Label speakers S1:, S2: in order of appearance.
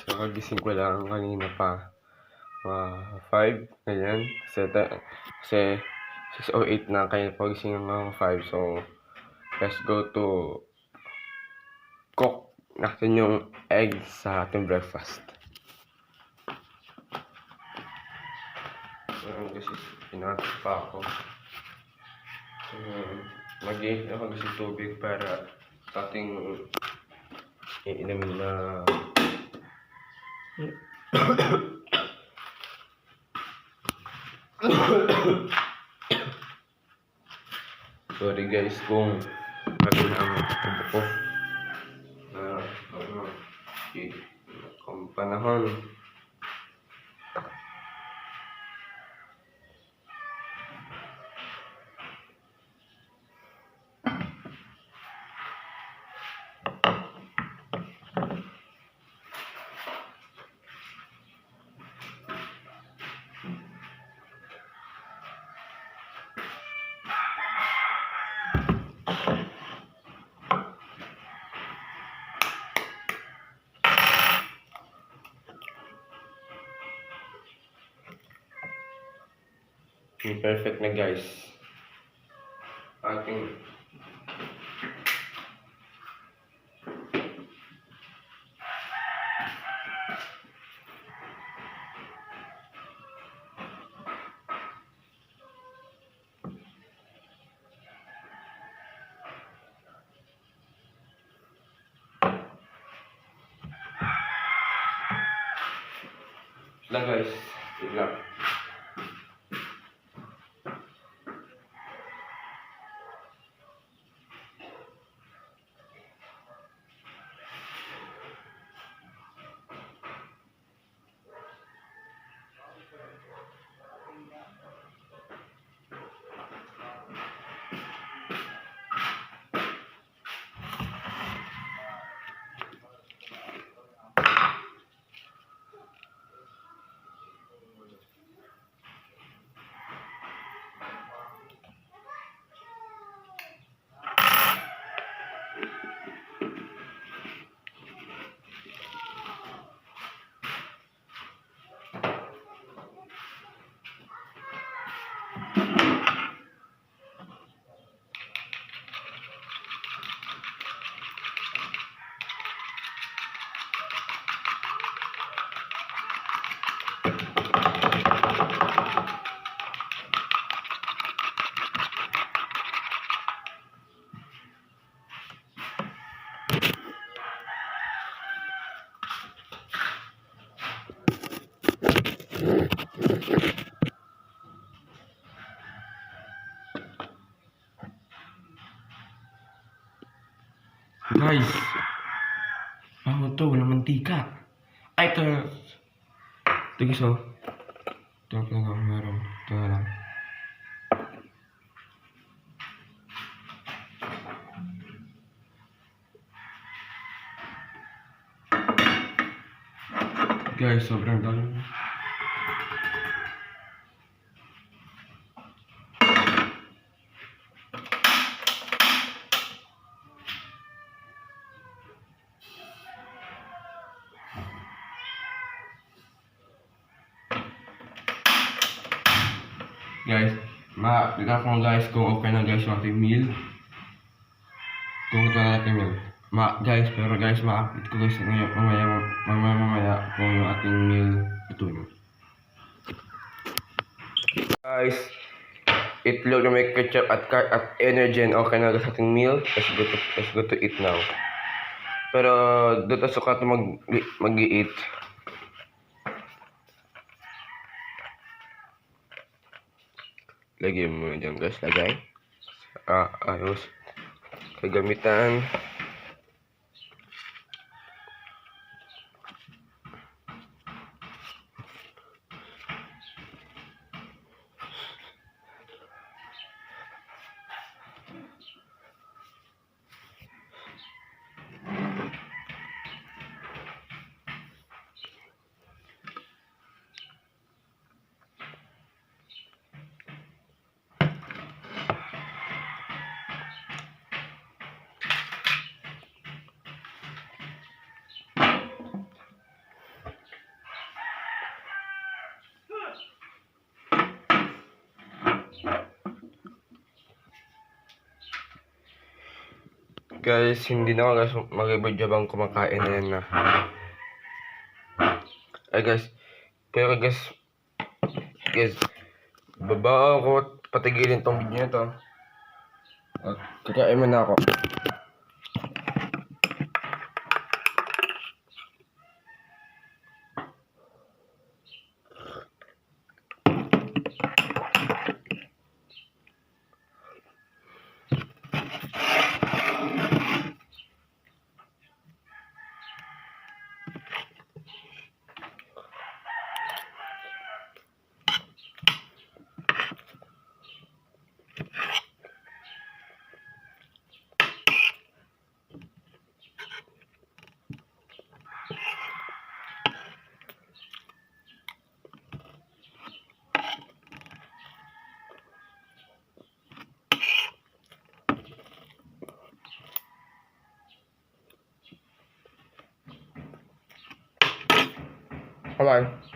S1: Kakagising ko lang kanina pa 5, ganyan. Kasi 6:08 na, kaya pagising ng 5. So, let's go to cook natin yung egg sa ating breakfast. Kasi pinatok pa ako. So, mag-iit ako ng tubig para sa ating iinumin na sorry guys kung maging ang tubo ko kung panahon. Perfect na guys. Ating lang guys. Yun lang. Guys, ano to? Walang mantika. Ay, ito. Ito guys, oh. Ito lang ako meron. Ito na lang. Guys, sobrang dami. Guys, tignan ko guys kung okay na guys yung ating meal. Kung ito na ating meal. Guys, pero guys, ma-update ko guys ngayon, mamaya kung yung ating meal ito na. Guys, itlog na may ketchup at energy and okay na guys ating meal. Let's go to eat now. Pero dito suka ito mag-i-eat. Lagay mo dyan guys, lagay. Ayos. Kagamitan. Guys, hindi na ako guys mag-video bang kumakain na yan na. Ay guys, pero guys, baba ako at patigilin tong video na to. At kakain muna ako. Bye-bye.